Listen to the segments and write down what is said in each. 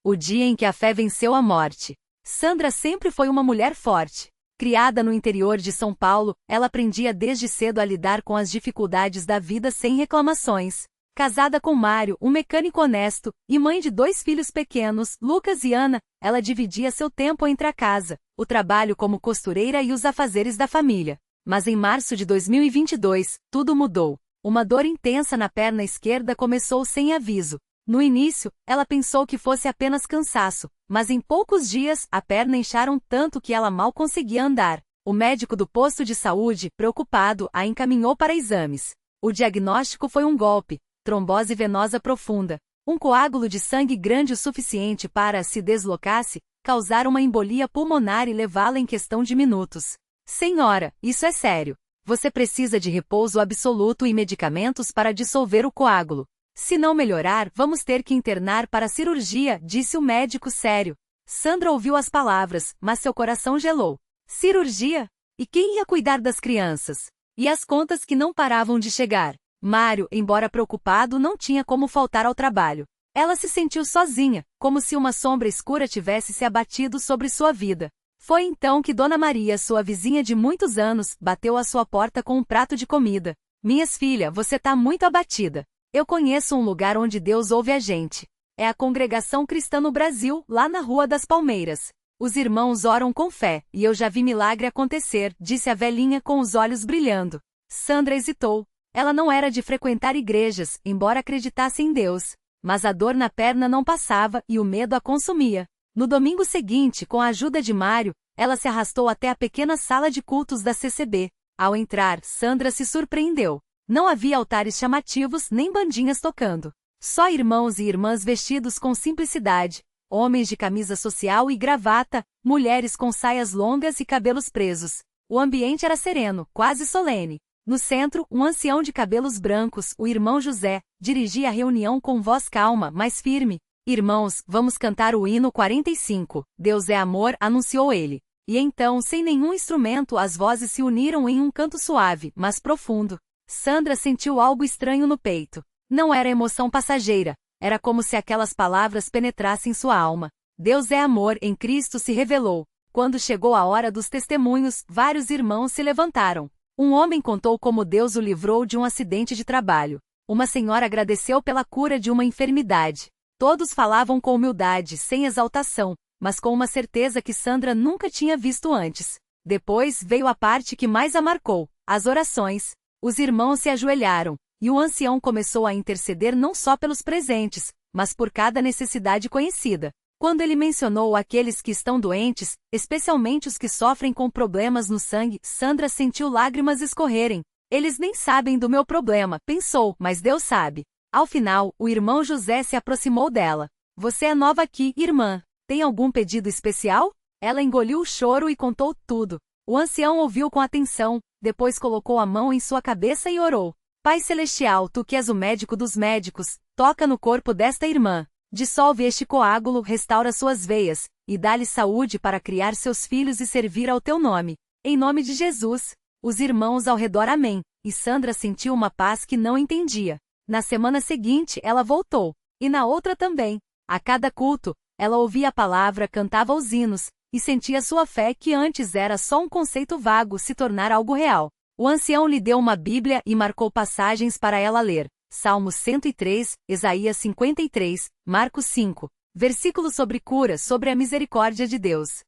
o dia em que a fé venceu a morte. Sandra sempre foi uma mulher forte. Criada no interior de São Paulo, ela aprendia desde cedo a lidar com as dificuldades da vida sem reclamações. Casada com Mário, um mecânico honesto, e mãe de 2 filhos pequenos, Lucas e Ana, ela dividia seu tempo entre a casa, o trabalho como costureira e os afazeres da família. Mas em março de 2022, tudo mudou. Uma dor intensa na perna esquerda começou sem aviso. No início, ela pensou que fosse apenas cansaço, mas em poucos dias, a perna incharam tanto que ela mal conseguia andar. O médico do posto de saúde, preocupado, a encaminhou para exames. O diagnóstico foi um golpe, trombose venosa profunda. Um coágulo de sangue grande o suficiente para, se deslocasse, causar uma embolia pulmonar e levá-la em questão de minutos. Senhora, isso é sério. Você precisa de repouso absoluto e medicamentos para dissolver o coágulo. Se não melhorar, vamos ter que internar para a cirurgia, disse o médico sério. Sandra ouviu as palavras, mas seu coração gelou. Cirurgia? E quem ia cuidar das crianças? E as contas que não paravam de chegar? Mário, embora preocupado, não tinha como faltar ao trabalho. Ela se sentiu sozinha, como se uma sombra escura tivesse se abatido sobre sua vida. Foi então que Dona Maria, sua vizinha de muitos anos, bateu à sua porta com um prato de comida. Minhas filhas, você tá muito abatida. Eu conheço um lugar onde Deus ouve a gente. É a Congregação Cristã no Brasil, lá na Rua das Palmeiras. Os irmãos oram com fé, e eu já vi milagre acontecer, disse a velhinha com os olhos brilhando. Sandra hesitou. Ela não era de frequentar igrejas, embora acreditasse em Deus. Mas a dor na perna não passava e o medo a consumia. No domingo seguinte, com a ajuda de Mário, ela se arrastou até a pequena sala de cultos da CCB. Ao entrar, Sandra se surpreendeu. Não havia altares chamativos nem bandinhas tocando. Só irmãos e irmãs vestidos com simplicidade, homens de camisa social e gravata, mulheres com saias longas e cabelos presos. O ambiente era sereno, quase solene. No centro, um ancião de cabelos brancos, o irmão José, dirigia a reunião com voz calma, mas firme. Irmãos, vamos cantar o hino 45, Deus é amor, anunciou ele. E então, sem nenhum instrumento, as vozes se uniram em um canto suave, mas profundo. Sandra sentiu algo estranho no peito. Não era emoção passageira, era como se aquelas palavras penetrassem sua alma. Deus é amor, em Cristo se revelou. Quando chegou a hora dos testemunhos, vários irmãos se levantaram. Um homem contou como Deus o livrou de um acidente de trabalho. Uma senhora agradeceu pela cura de uma enfermidade. Todos falavam com humildade, sem exaltação, mas com uma certeza que Sandra nunca tinha visto antes. Depois veio a parte que mais a marcou, as orações. Os irmãos se ajoelharam, e o ancião começou a interceder não só pelos presentes, mas por cada necessidade conhecida. Quando ele mencionou aqueles que estão doentes, especialmente os que sofrem com problemas no sangue, Sandra sentiu lágrimas escorrerem. Eles nem sabem do meu problema, pensou, mas Deus sabe. Ao final, o irmão José se aproximou dela. Você é nova aqui, irmã. Tem algum pedido especial? Ela engoliu o choro e contou tudo. O ancião ouviu com atenção, depois colocou a mão em sua cabeça e orou. Pai Celestial, tu que és o médico dos médicos, toca no corpo desta irmã. Dissolve este coágulo, restaura suas veias, e dá-lhe saúde para criar seus filhos e servir ao teu nome. Em nome de Jesus. Os irmãos ao redor amém, e Sandra sentiu uma paz que não entendia. Na semana seguinte, ela voltou, e na outra também. A cada culto, ela ouvia a palavra, cantava os hinos, e sentia sua fé que antes era só um conceito vago se tornar algo real. O ancião lhe deu uma Bíblia e marcou passagens para ela ler. Salmos 103, Isaías 53, Marcos 5. Versículos sobre cura, sobre a misericórdia de Deus.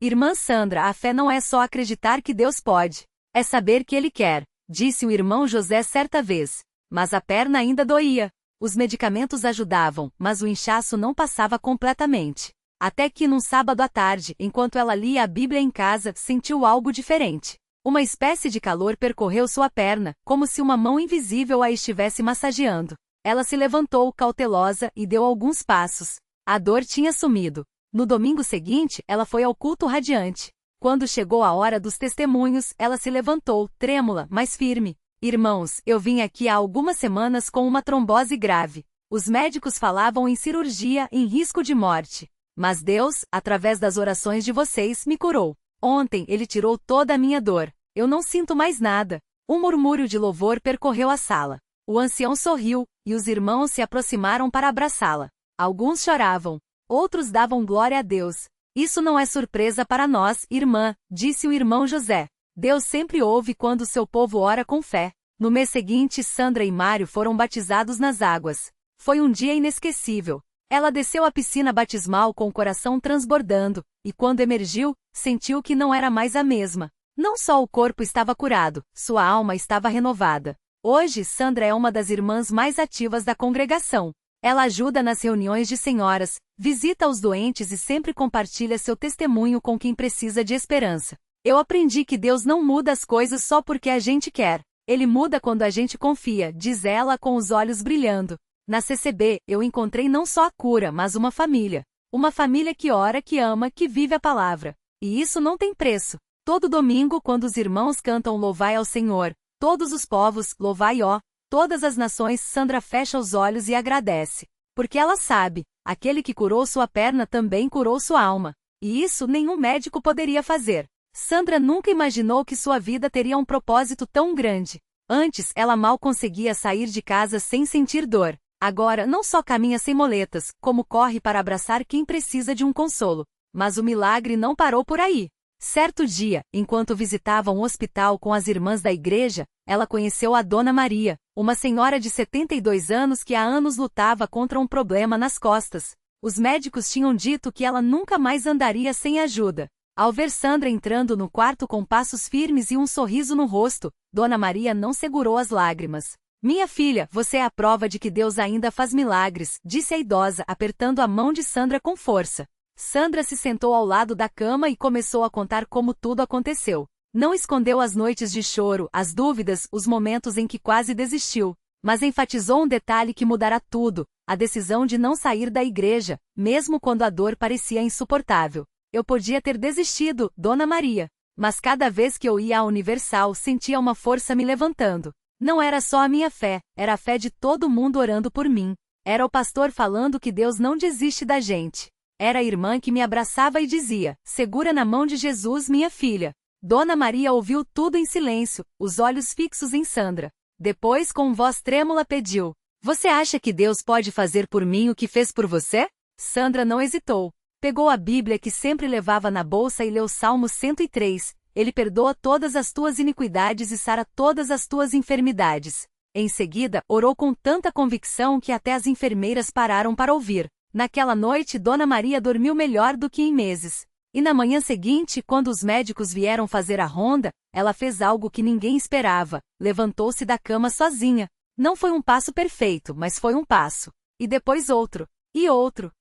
Irmã Sandra, a fé não é só acreditar que Deus pode. É saber que Ele quer, disse o irmão José certa vez. Mas a perna ainda doía. Os medicamentos ajudavam, mas o inchaço não passava completamente. Até que num sábado à tarde, enquanto ela lia a Bíblia em casa, sentiu algo diferente. Uma espécie de calor percorreu sua perna, como se uma mão invisível a estivesse massageando. Ela se levantou, cautelosa, e deu alguns passos. A dor tinha sumido. No domingo seguinte, ela foi ao culto radiante. Quando chegou a hora dos testemunhos, ela se levantou, trêmula, mas firme. Irmãos, eu vim aqui há algumas semanas com uma trombose grave. Os médicos falavam em cirurgia, em risco de morte. Mas Deus, através das orações de vocês, me curou. Ontem Ele tirou toda a minha dor. Eu não sinto mais nada. Um murmúrio de louvor percorreu a sala. O ancião sorriu, e os irmãos se aproximaram para abraçá-la. Alguns choravam. Outros davam glória a Deus. Isso não é surpresa para nós, irmã, disse o irmão José. Deus sempre ouve quando seu povo ora com fé. No mês seguinte, Sandra e Mário foram batizados nas águas. Foi um dia inesquecível. Ela desceu à piscina batismal com o coração transbordando, e quando emergiu, sentiu que não era mais a mesma. Não só o corpo estava curado, sua alma estava renovada. Hoje, Sandra é uma das irmãs mais ativas da congregação. Ela ajuda nas reuniões de senhoras, visita os doentes e sempre compartilha seu testemunho com quem precisa de esperança. Eu aprendi que Deus não muda as coisas só porque a gente quer. Ele muda quando a gente confia, diz ela com os olhos brilhando. Na CCB, eu encontrei não só a cura, mas uma família. Uma família que ora, que ama, que vive a palavra. E isso não tem preço. Todo domingo, quando os irmãos cantam Louvai ao Senhor, todos os povos, louvai ó, todas as nações, Sandra fecha os olhos e agradece. Porque ela sabe, aquele que curou sua perna também curou sua alma. E isso nenhum médico poderia fazer. Sandra nunca imaginou que sua vida teria um propósito tão grande. Antes, ela mal conseguia sair de casa sem sentir dor. Agora, não só caminha sem moletas, como corre para abraçar quem precisa de um consolo. Mas o milagre não parou por aí. Certo dia, enquanto visitava um hospital com as irmãs da igreja, ela conheceu a Dona Maria, uma senhora de 72 anos que há anos lutava contra um problema nas costas. Os médicos tinham dito que ela nunca mais andaria sem ajuda. Ao ver Sandra entrando no quarto com passos firmes e um sorriso no rosto, Dona Maria não segurou as lágrimas. Minha filha, você é a prova de que Deus ainda faz milagres, disse a idosa, apertando a mão de Sandra com força. Sandra se sentou ao lado da cama e começou a contar como tudo aconteceu. Não escondeu as noites de choro, as dúvidas, os momentos em que quase desistiu, mas enfatizou um detalhe que mudará tudo, a decisão de não sair da igreja, mesmo quando a dor parecia insuportável. Eu podia ter desistido, Dona Maria, mas cada vez que eu ia à Universal sentia uma força me levantando. Não era só a minha fé, era a fé de todo mundo orando por mim. Era o pastor falando que Deus não desiste da gente. Era a irmã que me abraçava e dizia, segura na mão de Jesus, minha filha. Dona Maria ouviu tudo em silêncio, os olhos fixos em Sandra. Depois, com voz trêmula, pediu, você acha que Deus pode fazer por mim o que fez por você? Sandra não hesitou. Pegou a Bíblia que sempre levava na bolsa e leu Salmo 103. Ele perdoa todas as tuas iniquidades e sara todas as tuas enfermidades. Em seguida, orou com tanta convicção que até as enfermeiras pararam para ouvir. Naquela noite, Dona Maria dormiu melhor do que em meses. E na manhã seguinte, quando os médicos vieram fazer a ronda, ela fez algo que ninguém esperava. Levantou-se da cama sozinha. Não foi um passo perfeito, mas foi um passo. E depois outro. E outro.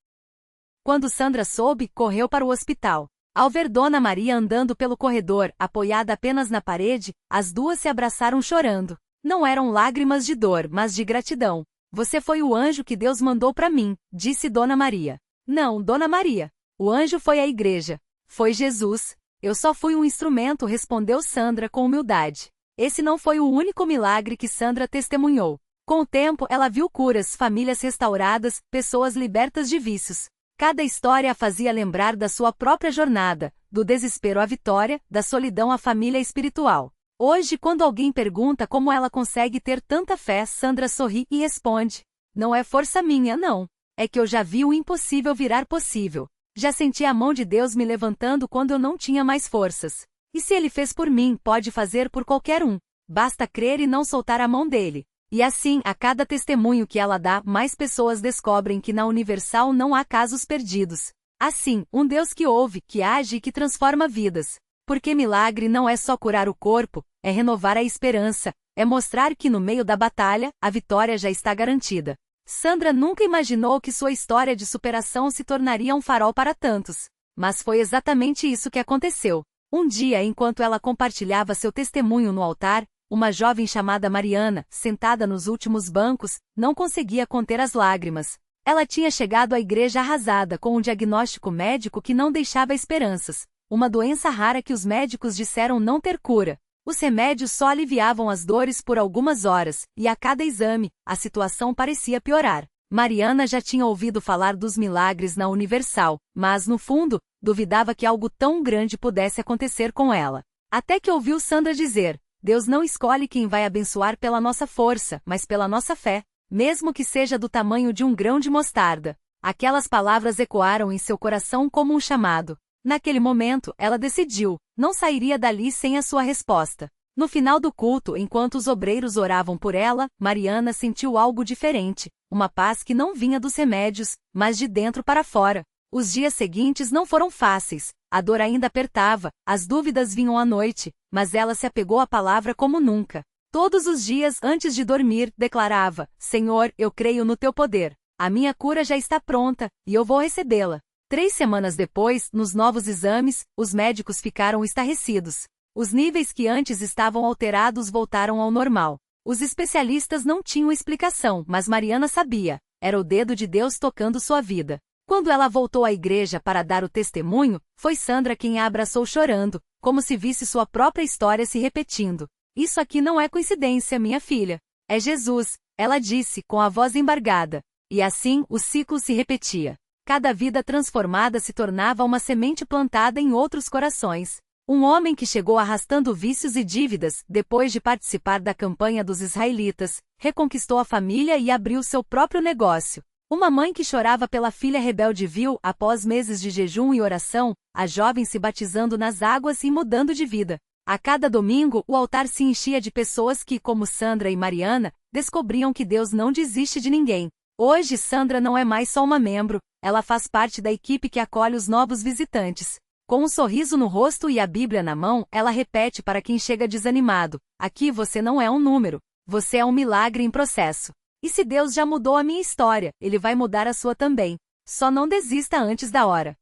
Quando Sandra soube, correu para o hospital. Ao ver Dona Maria andando pelo corredor, apoiada apenas na parede, as duas se abraçaram chorando. Não eram lágrimas de dor, mas de gratidão. Você foi o anjo que Deus mandou para mim, disse Dona Maria. Não, Dona Maria. O anjo foi a igreja. Foi Jesus. Eu só fui um instrumento, respondeu Sandra com humildade. Esse não foi o único milagre que Sandra testemunhou. Com o tempo, ela viu curas, famílias restauradas, pessoas libertas de vícios. Cada história a fazia lembrar da sua própria jornada, do desespero à vitória, da solidão à família espiritual. Hoje, quando alguém pergunta como ela consegue ter tanta fé, Sandra sorri e responde: não é força minha, não. É que eu já vi o impossível virar possível. Já senti a mão de Deus me levantando quando eu não tinha mais forças. E se Ele fez por mim, pode fazer por qualquer um. Basta crer e não soltar a mão dele. E assim, a cada testemunho que ela dá, mais pessoas descobrem que na Universal não há casos perdidos. Assim, um Deus que ouve, que age e que transforma vidas. Porque milagre não é só curar o corpo, é renovar a esperança, é mostrar que no meio da batalha, a vitória já está garantida. Sandra nunca imaginou que sua história de superação se tornaria um farol para tantos. Mas foi exatamente isso que aconteceu. Um dia, enquanto ela compartilhava seu testemunho no altar, uma jovem chamada Mariana, sentada nos últimos bancos, não conseguia conter as lágrimas. Ela tinha chegado à igreja arrasada com um diagnóstico médico que não deixava esperanças. Uma doença rara que os médicos disseram não ter cura. Os remédios só aliviavam as dores por algumas horas, e a cada exame, a situação parecia piorar. Mariana já tinha ouvido falar dos milagres na Universal, mas, no fundo, duvidava que algo tão grande pudesse acontecer com ela. Até que ouviu Sandra dizer: Deus não escolhe quem vai abençoar pela nossa força, mas pela nossa fé, mesmo que seja do tamanho de um grão de mostarda. Aquelas palavras ecoaram em seu coração como um chamado. Naquele momento, ela decidiu, não sairia dali sem a sua resposta. No final do culto, enquanto os obreiros oravam por ela, Mariana sentiu algo diferente, uma paz que não vinha dos remédios, mas de dentro para fora. Os dias seguintes não foram fáceis, a dor ainda apertava, as dúvidas vinham à noite, mas ela se apegou à palavra como nunca. Todos os dias antes de dormir, declarava: Senhor, eu creio no teu poder. A minha cura já está pronta, e eu vou recebê-la. 3 semanas depois, nos novos exames, os médicos ficaram estarrecidos. Os níveis que antes estavam alterados voltaram ao normal. Os especialistas não tinham explicação, mas Mariana sabia. Era o dedo de Deus tocando sua vida. Quando ela voltou à igreja para dar o testemunho, foi Sandra quem a abraçou chorando, como se visse sua própria história se repetindo. Isso aqui não é coincidência, minha filha. É Jesus, ela disse, com a voz embargada. E assim, o ciclo se repetia. Cada vida transformada se tornava uma semente plantada em outros corações. Um homem que chegou arrastando vícios e dívidas, depois de participar da campanha dos israelitas, reconquistou a família e abriu seu próprio negócio. Uma mãe que chorava pela filha rebelde viu, após meses de jejum e oração, a jovem se batizando nas águas e mudando de vida. A cada domingo, o altar se enchia de pessoas que, como Sandra e Mariana, descobriam que Deus não desiste de ninguém. Hoje Sandra não é mais só uma membro, ela faz parte da equipe que acolhe os novos visitantes. Com um sorriso no rosto e a Bíblia na mão, ela repete para quem chega desanimado: aqui você não é um número, você é um milagre em processo. E se Deus já mudou a minha história, Ele vai mudar a sua também. Só não desista antes da hora.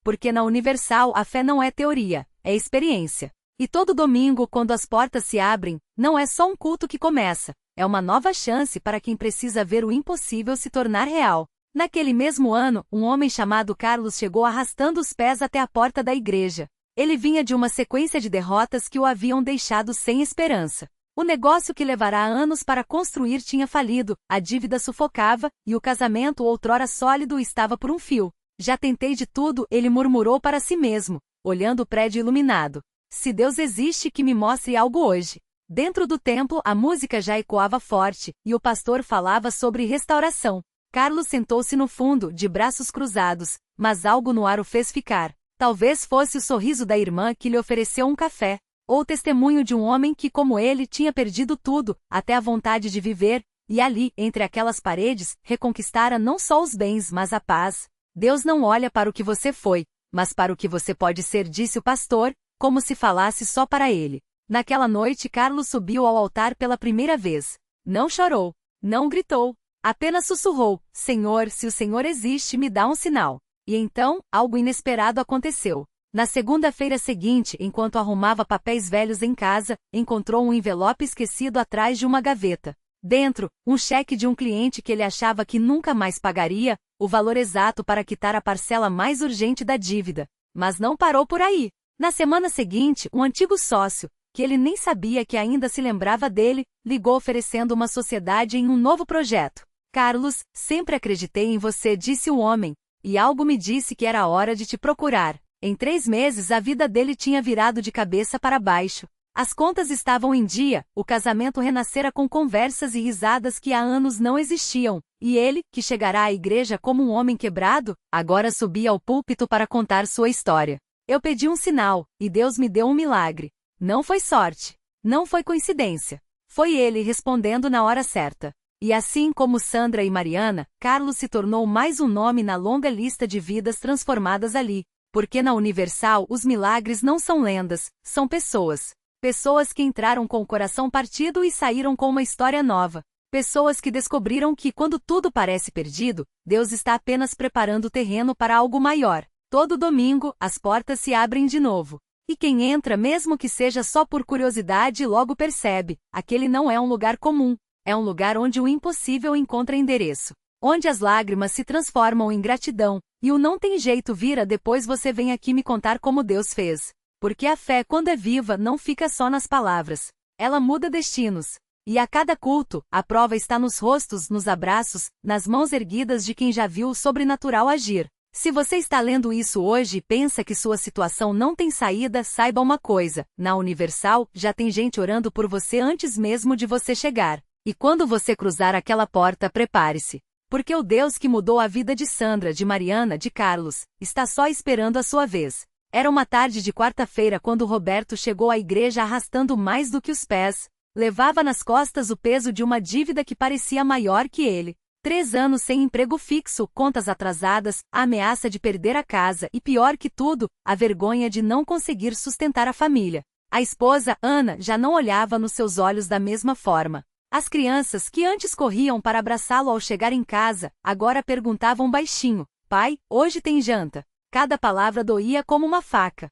Porque na Universal a fé não é teoria, é experiência. E todo domingo, quando as portas se abrem, não é só um culto que começa, é uma nova chance para quem precisa ver o impossível se tornar real. Naquele mesmo ano, um homem chamado Carlos chegou arrastando os pés até a porta da igreja. Ele vinha de uma sequência de derrotas que o haviam deixado sem esperança. O negócio que levará anos para construir tinha falido, a dívida sufocava, e o casamento outrora sólido estava por um fio. Já tentei de tudo, ele murmurou para si mesmo, olhando o prédio iluminado. Se Deus existe, que me mostre algo hoje. Dentro do templo, a música já ecoava forte, e o pastor falava sobre restauração. Carlos sentou-se no fundo, de braços cruzados, mas algo no ar o fez ficar. Talvez fosse o sorriso da irmã que lhe ofereceu um café, ou o testemunho de um homem que, como ele, tinha perdido tudo, até a vontade de viver, e ali, entre aquelas paredes, reconquistara não só os bens, mas a paz. Deus não olha para o que você foi, mas para o que você pode ser, disse o pastor, como se falasse só para ele. Naquela noite Carlos subiu ao altar pela primeira vez. Não chorou, não gritou, apenas sussurrou: Senhor, se o Senhor existe, me dá um sinal. E então, algo inesperado aconteceu. Na segunda-feira seguinte, enquanto arrumava papéis velhos em casa, encontrou um envelope esquecido atrás de uma gaveta. Dentro, um cheque de um cliente que ele achava que nunca mais pagaria, o valor exato para quitar a parcela mais urgente da dívida. Mas não parou por aí. Na semana seguinte, um antigo sócio, que ele nem sabia que ainda se lembrava dele, ligou oferecendo uma sociedade em um novo projeto. Carlos, sempre acreditei em você, disse o homem, e algo me disse que era hora de te procurar. Em 3 meses a vida dele tinha virado de cabeça para baixo. As contas estavam em dia, o casamento renascera com conversas e risadas que há anos não existiam, e ele, que chegará à igreja como um homem quebrado, agora subia ao púlpito para contar sua história. Eu pedi um sinal, e Deus me deu um milagre. Não foi sorte. Não foi coincidência. Foi ele respondendo na hora certa. E assim como Sandra e Mariana, Carlos se tornou mais um nome na longa lista de vidas transformadas ali. Porque na Universal os milagres não são lendas, são pessoas. Pessoas que entraram com o coração partido e saíram com uma história nova. Pessoas que descobriram que quando tudo parece perdido, Deus está apenas preparando o terreno para algo maior. Todo domingo, as portas se abrem de novo. E quem entra, mesmo que seja só por curiosidade, logo percebe, aquele não é um lugar comum, é um lugar onde o impossível encontra endereço. Onde as lágrimas se transformam em gratidão, e o não tem jeito vira depois você vem aqui me contar como Deus fez. Porque a fé, quando é viva, não fica só nas palavras. Ela muda destinos. E a cada culto, a prova está nos rostos, nos abraços, nas mãos erguidas de quem já viu o sobrenatural agir. Se você está lendo isso hoje e pensa que sua situação não tem saída, saiba uma coisa, na Universal, já tem gente orando por você antes mesmo de você chegar. E quando você cruzar aquela porta, prepare-se. Porque o Deus que mudou a vida de Sandra, de Mariana, de Carlos, está só esperando a sua vez. Era uma tarde de quarta-feira quando Roberto chegou à igreja arrastando mais do que os pés. Levava nas costas o peso de uma dívida que parecia maior que ele. 3 anos sem emprego fixo, contas atrasadas, a ameaça de perder a casa e, pior que tudo, a vergonha de não conseguir sustentar a família. A esposa, Ana, já não olhava nos seus olhos da mesma forma. As crianças, que antes corriam para abraçá-lo ao chegar em casa, agora perguntavam baixinho: pai, hoje tem janta? Cada palavra doía como uma faca.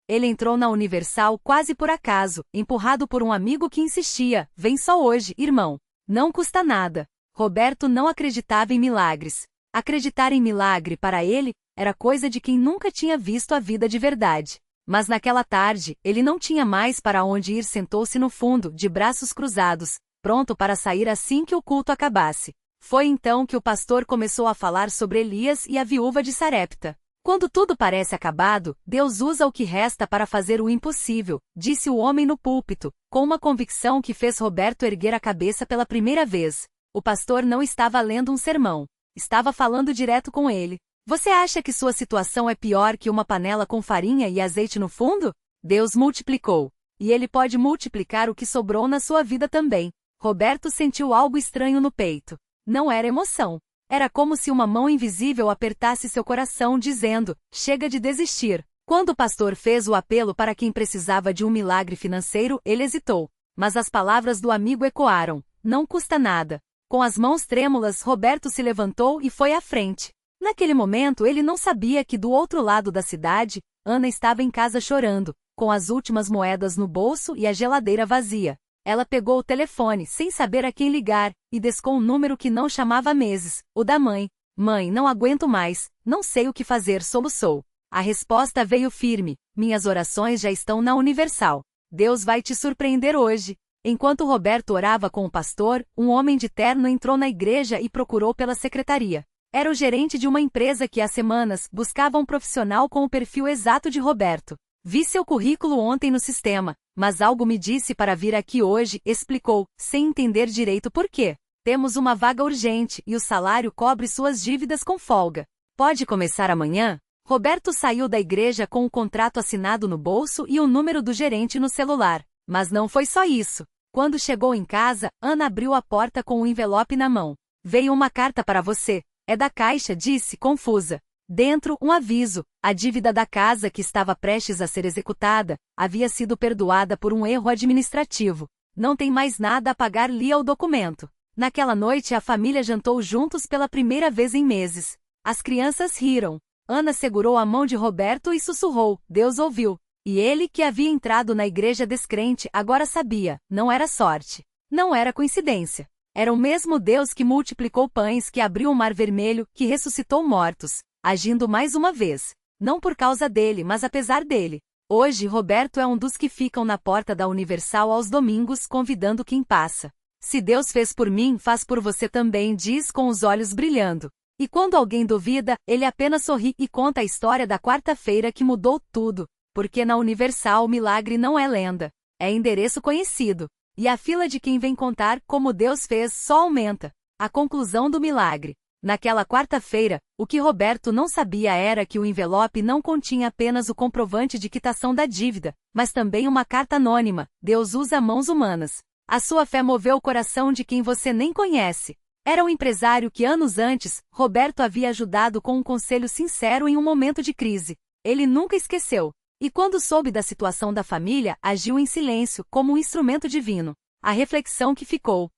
Ele entrou na Universal quase por acaso, empurrado por um amigo que insistia: vem só hoje, irmão. Não custa nada. Roberto não acreditava em milagres. Acreditar em milagre para ele era coisa de quem nunca tinha visto a vida de verdade. Mas naquela tarde, ele não tinha mais para onde ir, sentou-se no fundo, de braços cruzados, pronto para sair assim que o culto acabasse. Foi então que o pastor começou a falar sobre Elias e a viúva de Sarepta. Quando tudo parece acabado, Deus usa o que resta para fazer o impossível, disse o homem no púlpito, com uma convicção que fez Roberto erguer a cabeça pela primeira vez. O pastor não estava lendo um sermão. Estava falando direto com ele. Você acha que sua situação é pior que uma panela com farinha e azeite no fundo? Deus multiplicou. E Ele pode multiplicar o que sobrou na sua vida também. Roberto sentiu algo estranho no peito. Não era emoção. Era como se uma mão invisível apertasse seu coração, dizendo: chega de desistir. Quando o pastor fez o apelo para quem precisava de um milagre financeiro, ele hesitou. Mas as palavras do amigo ecoaram: não custa nada. Com as mãos trêmulas, Roberto se levantou e foi à frente. Naquele momento ele não sabia que do outro lado da cidade, Ana estava em casa chorando, com as últimas moedas no bolso e a geladeira vazia. Ela pegou o telefone, sem saber a quem ligar, e descou um número que não chamava há meses, o da mãe. Mãe, não aguento mais, não sei o que fazer, soluçou. A resposta veio firme: minhas orações já estão na Universal. Deus vai te surpreender hoje. Enquanto Roberto orava com o pastor, um homem de terno entrou na igreja e procurou pela secretaria. Era o gerente de uma empresa que há semanas buscava um profissional com o perfil exato de Roberto. Vi seu currículo ontem no sistema, mas algo me disse para vir aqui hoje, explicou, sem entender direito por quê. Temos uma vaga urgente e o salário cobre suas dívidas com folga. Pode começar amanhã? Roberto saiu da igreja com o contrato assinado no bolso e o número do gerente no celular. Mas não foi só isso. Quando chegou em casa, Ana abriu a porta com um envelope na mão. Veio uma carta para você. É da Caixa, disse, confusa. Dentro, um aviso: a dívida da casa que estava prestes a ser executada havia sido perdoada por um erro administrativo. Não tem mais nada a pagar, lia o documento. Naquela noite a família jantou juntos pela primeira vez em meses. As crianças riram. Ana segurou a mão de Roberto e sussurrou: Deus ouviu. E ele, que havia entrado na igreja descrente, agora sabia: não era sorte. Não era coincidência. Era o mesmo Deus que multiplicou pães, que abriu o mar vermelho, que ressuscitou mortos, agindo mais uma vez. Não por causa dele, mas apesar dele. Hoje Roberto é um dos que ficam na porta da Universal aos domingos convidando quem passa. Se Deus fez por mim, faz por você também, diz com os olhos brilhando. E quando alguém duvida, ele apenas sorri e conta a história da quarta-feira que mudou tudo. Porque na Universal o milagre não é lenda. É endereço conhecido. E a fila de quem vem contar como Deus fez só aumenta. A conclusão do milagre. Naquela quarta-feira, o que Roberto não sabia era que o envelope não continha apenas o comprovante de quitação da dívida, mas também uma carta anônima: Deus usa mãos humanas. A sua fé moveu o coração de quem você nem conhece. Era um empresário que anos antes, Roberto havia ajudado com um conselho sincero em um momento de crise. Ele nunca esqueceu. E quando soube da situação da família, agiu em silêncio, como um instrumento divino. A reflexão que ficou.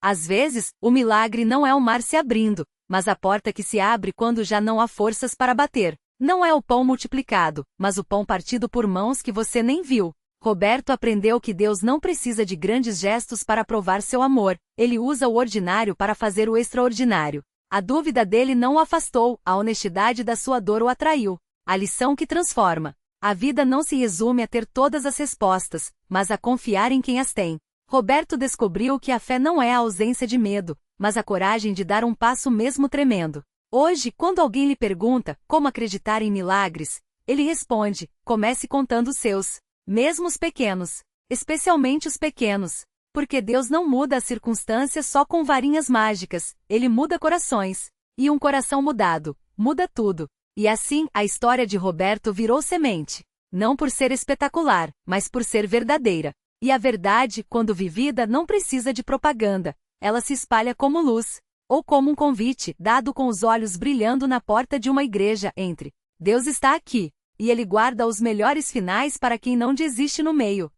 Às vezes, o milagre não é o mar se abrindo, mas a porta que se abre quando já não há forças para bater. Não é o pão multiplicado, mas o pão partido por mãos que você nem viu. Roberto aprendeu que Deus não precisa de grandes gestos para provar seu amor. Ele usa o ordinário para fazer o extraordinário. A dúvida dele não o afastou, a honestidade da sua dor o atraiu. A lição que transforma. A vida não se resume a ter todas as respostas, mas a confiar em quem as tem. Roberto descobriu que a fé não é a ausência de medo, mas a coragem de dar um passo mesmo tremendo. Hoje, quando alguém lhe pergunta como acreditar em milagres, ele responde: comece contando os seus, mesmo os pequenos, especialmente os pequenos. Porque Deus não muda as circunstâncias só com varinhas mágicas, Ele muda corações. E um coração mudado, muda tudo. E assim, a história de Roberto virou semente. Não por ser espetacular, mas por ser verdadeira. E a verdade, quando vivida, não precisa de propaganda. Ela se espalha como luz. Ou como um convite, dado com os olhos brilhando na porta de uma igreja, entre. Deus está aqui. E Ele guarda os melhores finais para quem não desiste no meio.